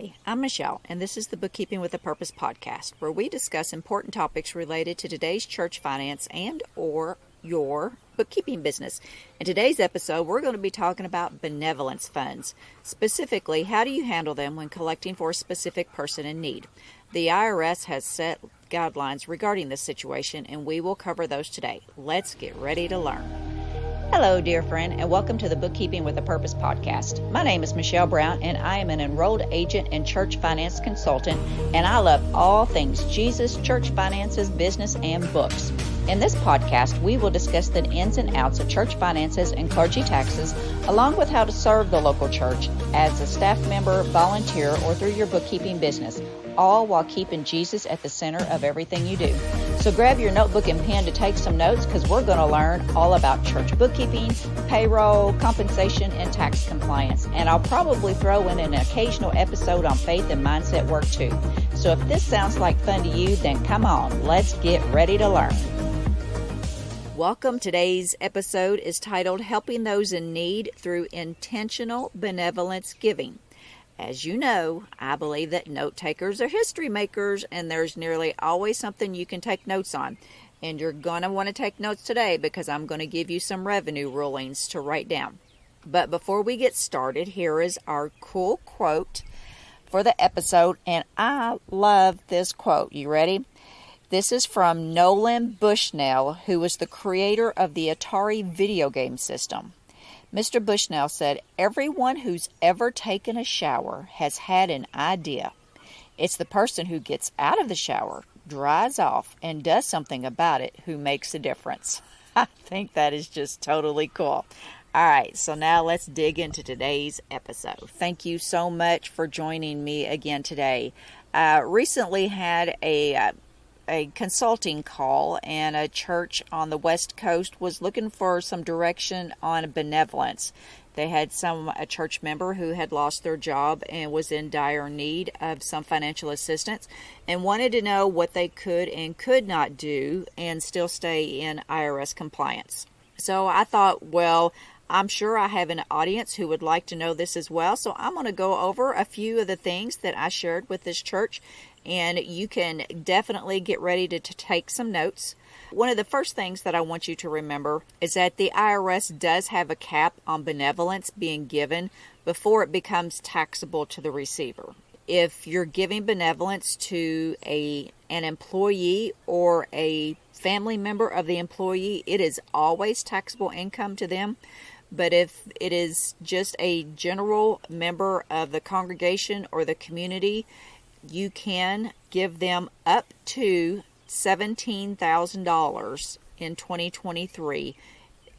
Hi, I'm Michelle, and this is the Bookkeeping with a Purpose podcast, where we discuss important topics related to today's church finance and or your bookkeeping business. In today's episode, we're going to be talking about benevolence funds. Specifically, how do you handle them when collecting for a specific person in need? The IRS has set guidelines regarding this situation, and we will cover those today. Let's get ready to learn. Hello, dear friend, and welcome to the Bookkeeping with a Purpose podcast. My name is Michelle Brown, and I am an enrolled agent and church finance consultant, and I love all things Jesus, church finances, business, and books. In this podcast, we will discuss the ins and outs of church finances and clergy taxes, along with how to serve the local church as a staff member, volunteer, or through your bookkeeping business, all while keeping Jesus at the center of everything you do. So grab your notebook and pen to take some notes, because we're going to learn all about church bookkeeping, payroll, compensation, and tax compliance. And I'll probably throw in an occasional episode on faith and mindset work too. So if this sounds like fun to you, then come on, let's get ready to learn. Welcome. Today's episode is titled Helping Those in Need Through Intentional Benevolence Giving. As you know, I believe that note takers are history makers, and there's nearly always something you can take notes on. And you're going to want to take notes today, because I'm going to give you some revenue rulings to write down. But before we get started, here is our cool quote for the episode, and I love this quote. You ready? This is from Nolan Bushnell, who was the creator of the Atari video game system. Mr. Bushnell said, "Everyone who's ever taken a shower has had an idea. It's the person who gets out of the shower, dries off, and does something about it who makes a difference." I think that is just totally cool. All right, so now let's dig into today's episode. Thank you so much for joining me again today. I recently had a consulting call, and a church on the West Coast was looking for some direction on benevolence. They had a church member who had lost their job and was in dire need of some financial assistance, and wanted to know what they could and could not do and still stay in IRS compliance. So I thought, well, I'm sure I have an audience who would like to know this as well. So I'm going to go over a few of the things that I shared with this church, and you can definitely get ready to take some notes. One of the first things that I want you to remember is that the IRS does have a cap on benevolence being given before it becomes taxable to the receiver. If you're giving benevolence to an employee or a family member of the employee, it is always taxable income to them. But if it is just a general member of the congregation or the community, you can give them up to $17,000 in 2023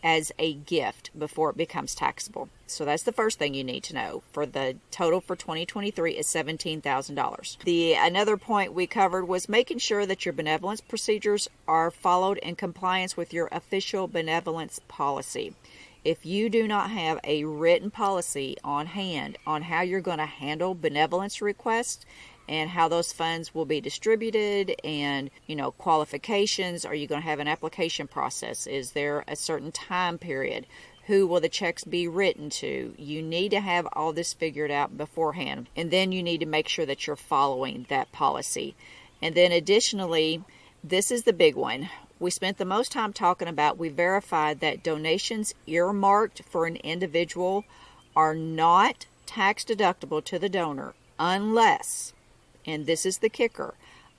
as a gift before it becomes taxable. So that's the first thing you need to know. For the total for 2023 is $17,000. Another point we covered was making sure that your benevolence procedures are followed in compliance with your official benevolence policy. If you do not have a written policy on hand on how you're going to handle benevolence requests and how those funds will be distributed and, qualifications, are you going to have an application process? Is there a certain time period? Who will the checks be written to? You need to have all this figured out beforehand. And then you need to make sure that you're following that policy. And then additionally, this is the big one. We spent the most time talking about, we verified that donations earmarked for an individual are not tax deductible to the donor unless, and this is the kicker,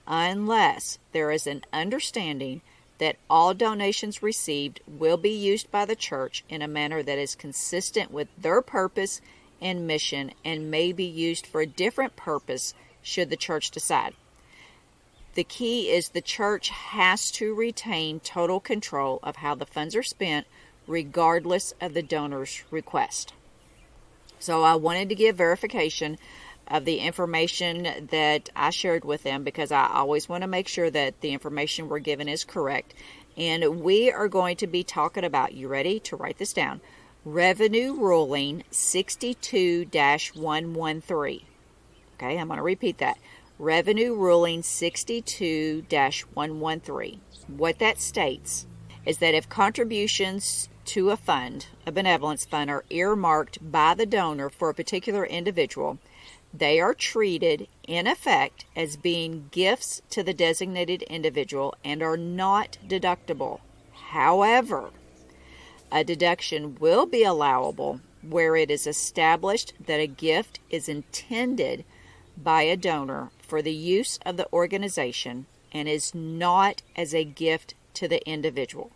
unless there is an understanding that all donations received will be used by the church in a manner that is consistent with their purpose and mission and may be used for a different purpose should the church decide. The key is the church has to retain total control of how the funds are spent, regardless of the donor's request. So I wanted to give verification of the information that I shared with them, because I always want to make sure that the information we're given is correct. And we are going to be talking about, you ready to write this down, Revenue Ruling 62-113. Okay, I'm going to repeat that. Revenue Ruling 62-113. What that states is that if contributions to a fund, a benevolence fund, are earmarked by the donor for a particular individual, They are treated, in effect, as being gifts to the designated individual and are not deductible. However, a deduction will be allowable where it is established that a gift is intended by a donor for the use of the organization and is not as a gift to the individual.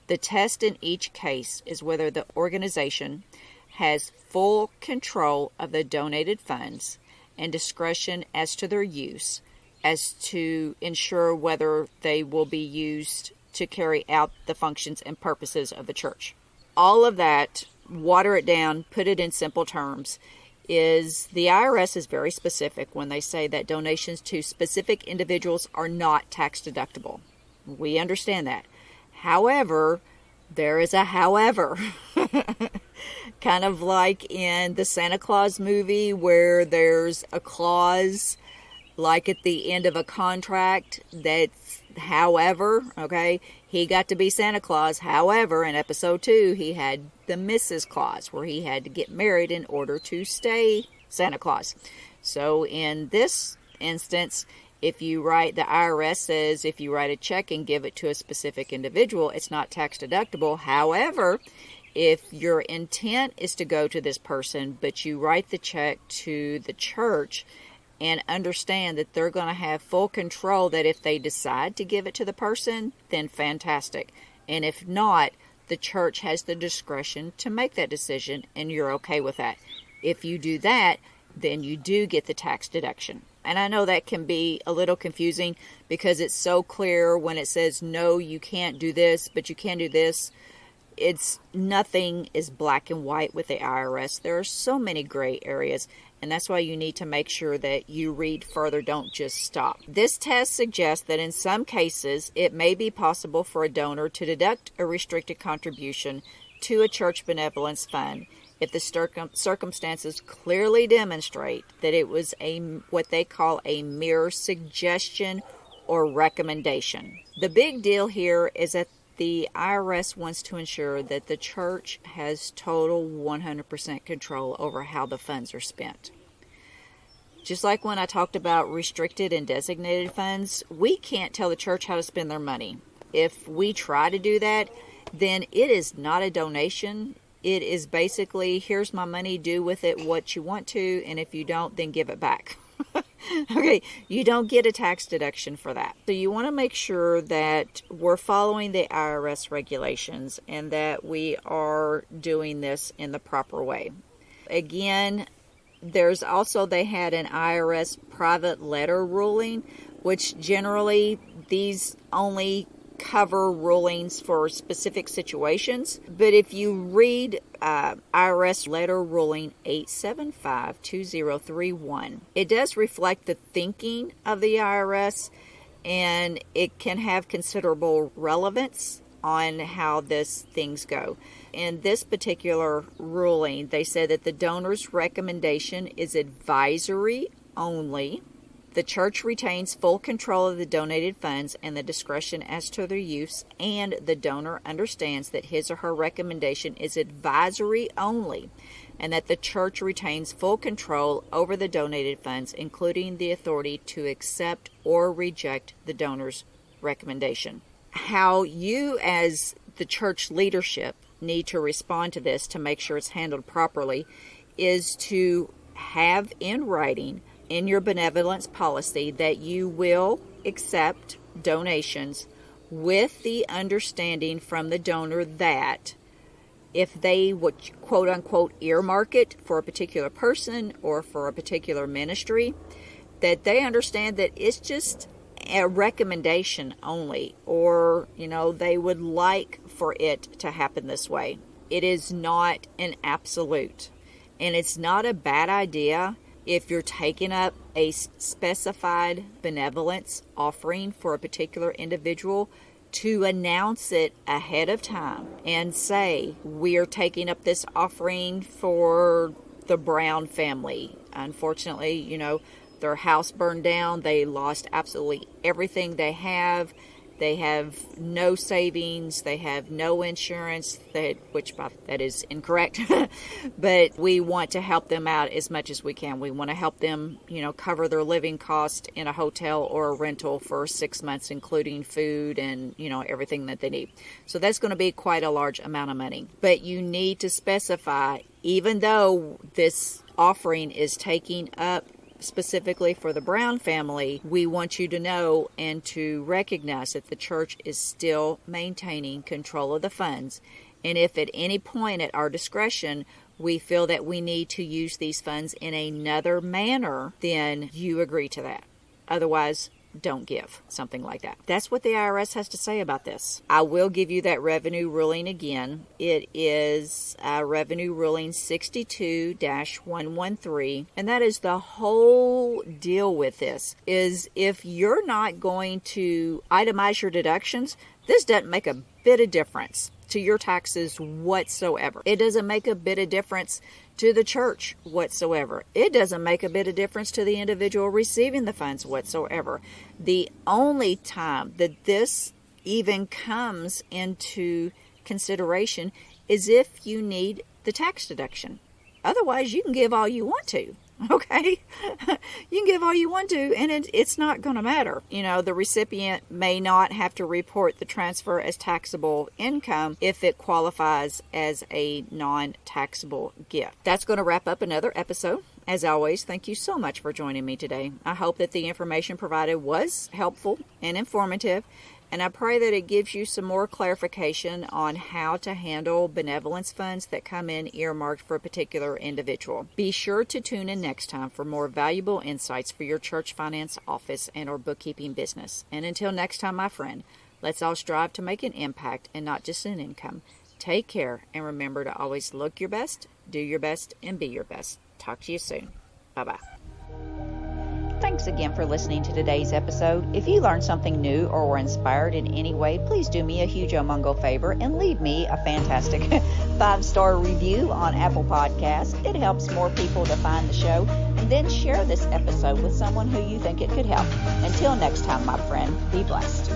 The test in each case is whether the organization has full control of the donated funds and discretion as to their use, as to ensure whether they will be used to carry out the functions and purposes of the church. All of that, water it down, put it in simple terms, is the IRS is very specific when they say that donations to specific individuals are not tax deductible. We understand that. However, there is a however. Kind of like in the Santa Claus movie where there's a clause like at the end of a contract that's however, okay, he got to be Santa Claus. However, in episode 2, he had the Mrs. Claus where he had to get married in order to stay Santa Claus. So in this instance, if you write, the IRS says if you write a check and give it to a specific individual, it's not tax deductible. However, if your intent is to go to this person, but you write the check to the church and understand that they're going to have full control, that if they decide to give it to the person, then fantastic. And if not, the church has the discretion to make that decision, and you're okay with that. If you do that, then you do get the tax deduction. And I know that can be a little confusing because it's so clear when it says, no, you can't do this, but you can do this. It's nothing is black and white with the IRS. There are so many gray areas, and that's why you need to make sure that you read further. Don't just stop. This test suggests that in some cases, it may be possible for a donor to deduct a restricted contribution to a church benevolence fund if the circumstances clearly demonstrate that it was what they call a mere suggestion or recommendation. The big deal here is that the IRS wants to ensure that the church has total 100% control over how the funds are spent. Just like when I talked about restricted and designated funds, we can't tell the church how to spend their money. If we try to do that, then it is not a donation. It is basically, here's my money, do with it what you want to, and if you don't, then give it back. Okay, you don't get a tax deduction for that. So you want to make sure that we're following the IRS regulations and that we are doing this in the proper way. Again, there's also, they had an IRS private letter ruling, which generally these only cover rulings for specific situations. But if you read IRS letter ruling 875-2031, it does reflect the thinking of the IRS, and it can have considerable relevance on how things go. In this particular ruling, they said that the donor's recommendation is advisory only. The church retains full control of the donated funds and the discretion as to their use, and the donor understands that his or her recommendation is advisory only, and that the church retains full control over the donated funds, including the authority to accept or reject the donor's recommendation. How you as the church leadership need to respond to this to make sure it's handled properly is to have in writing in your benevolence policy that you will accept donations with the understanding from the donor that if they would quote unquote earmark it for a particular person or for a particular ministry, that they understand that it's just a recommendation only, or they would like for it to happen this way. It is not an absolute, and it's not a bad idea if you're taking up a specified benevolence offering for a particular individual to announce it ahead of time and say, we are taking up this offering for the Brown family. Unfortunately, their house burned down. They lost absolutely everything they have, They have no savings, they have no insurance, that is incorrect, but we want to help them out as much as we can. We want to help them, cover their living cost in a hotel or a rental for 6 months, including food and, everything that they need. So that's going to be quite a large amount of money. But you need to specify, even though this offering is taking up specifically for the Brown family, we want you to know and to recognize that the church is still maintaining control of the funds. And if at any point at our discretion we feel that we need to use these funds in another manner, then you agree to that. Otherwise, don't give, something like that. That's what the IRS has to say about this. I will give you that revenue ruling again. It is Revenue Ruling 62-113, and that is the whole deal with this, is if you're not going to itemize your deductions, this doesn't make a bit of difference to your taxes whatsoever. It doesn't make a bit of difference to the church whatsoever. It doesn't make a bit of difference to the individual receiving the funds whatsoever. The only time that this even comes into consideration is if you need the tax deduction. Otherwise, you can give all you want to. Okay? You can give all you want to, and it's not going to matter. The recipient may not have to report the transfer as taxable income if it qualifies as a non-taxable gift. That's going to wrap up another episode. As always, thank you so much for joining me today. I hope that the information provided was helpful and informative, and I pray that it gives you some more clarification on how to handle benevolence funds that come in earmarked for a particular individual. Be sure to tune in next time for more valuable insights for your church finance office and or bookkeeping business. And until next time, my friend, let's all strive to make an impact and not just an income. Take care, and remember to always look your best, do your best, and be your best. Talk to you soon. Bye-bye. Thanks again for listening to today's episode. If you learned something new or were inspired in any way, please do me a huge omungo favor and leave me a fantastic 5-star review on Apple Podcasts. It helps more people to find the show. And then share this episode with someone who you think it could help. Until next time, my friend, be blessed.